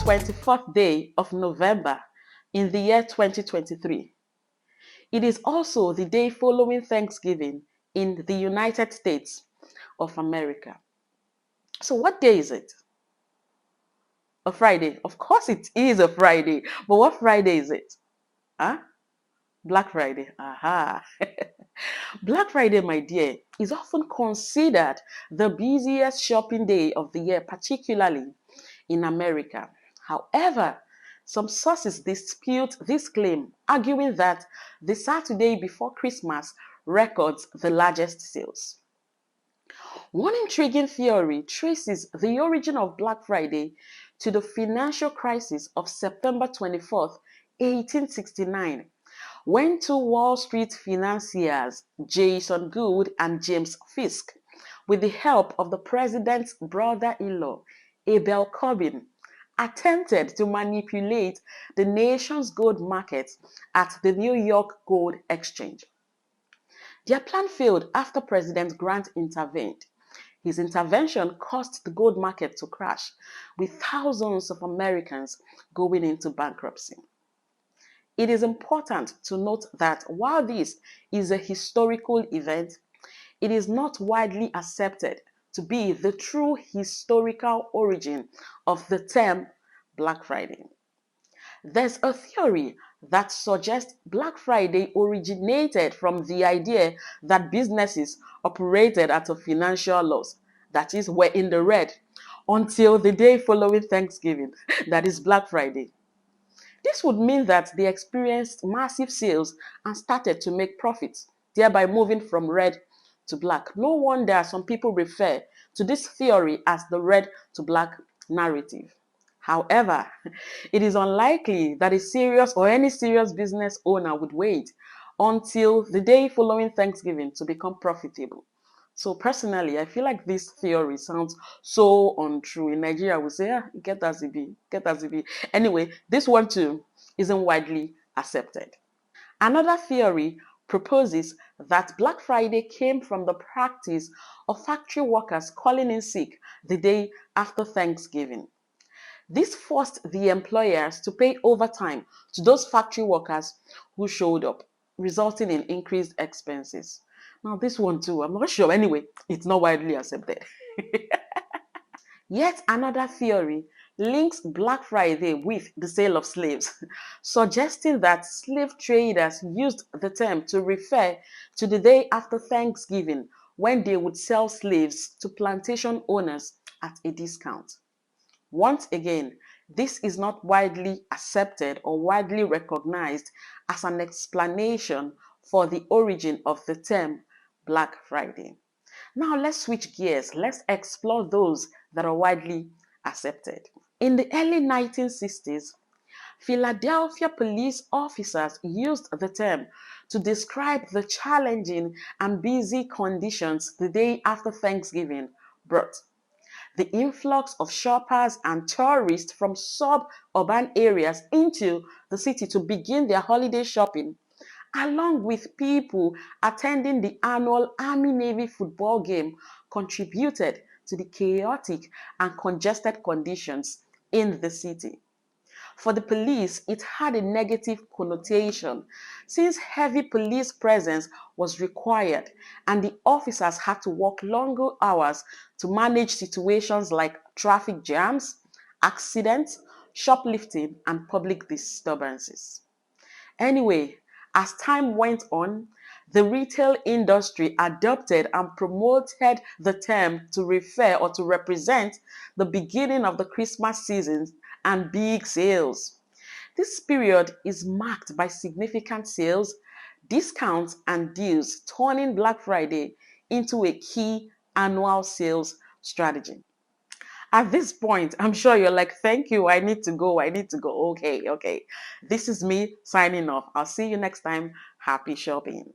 24th day of November in the year 2023. It is also the day following Thanksgiving in the United States of America. So what day is it? A Friday. Of course it is a Friday. But what Friday is it? Huh? Black Friday. Aha. Black Friday, my dear, is often considered the busiest shopping day of the year, particularly in America. However, some sources dispute this claim, arguing that the Saturday before Christmas records the largest sales. One intriguing theory traces the origin of Black Friday to the financial crisis of September 24th, 1869, when two Wall Street financiers, Jason Gould and James Fisk, with the help of the president's brother-in-law, Abel Corbin, attempted to manipulate the nation's gold market at the New York Gold Exchange. Their plan failed after President Grant intervened. His intervention caused the gold market to crash, with thousands of Americans going into bankruptcy. It is important to note that while this is a historical event, it is not widely accepted to be the true historical origin of the term Black Friday. There's a theory that suggests Black Friday originated from the idea that businesses operated at a financial loss, that is, were in the red, until the day following Thanksgiving, that is Black Friday. This would mean that they experienced massive sales and started to make profits, thereby moving from red to black. No wonder some people refer to this theory as the red to black narrative. However, it is unlikely that any serious business owner would wait until the day following Thanksgiving to become profitable. So personally, I feel like this theory sounds so untrue. In Nigeria, we say, get as it be, get as it be. Anyway, this one too isn't widely accepted. Another theory proposes that Black Friday came from the practice of factory workers calling in sick the day after Thanksgiving. This forced the employers to pay overtime to those factory workers who showed up, resulting in increased expenses. Now, this one too, I'm not sure. Anyway, it's not widely accepted. Yet another theory links Black Friday with the sale of slaves, suggesting that slave traders used the term to refer to the day after Thanksgiving when they would sell slaves to plantation owners at a discount. Once again, this is not widely accepted or widely recognized as an explanation for the origin of the term Black Friday. Now let's switch gears. Let's explore those that are widely accepted. In the early 1960s, Philadelphia police officers used the term to describe the challenging and busy conditions the day after Thanksgiving brought. The influx of shoppers and tourists from suburban areas into the city to begin their holiday shopping, along with people attending the annual Army-Navy football game, contributed to the chaotic and congested conditions in the city. For the police, it had a negative connotation since heavy police presence was required and the officers had to work longer hours to manage situations like traffic jams, accidents, shoplifting, and public disturbances. Anyway, as time went on, the retail industry adopted and promoted the term to refer or to represent the beginning of the Christmas season and big sales. This period is marked by significant sales, discounts, and deals, turning Black Friday into a key annual sales strategy. At this point, I'm sure you're like, thank you, I need to go, I need to go. Okay, okay. This is me signing off. I'll see you next time. Happy shopping.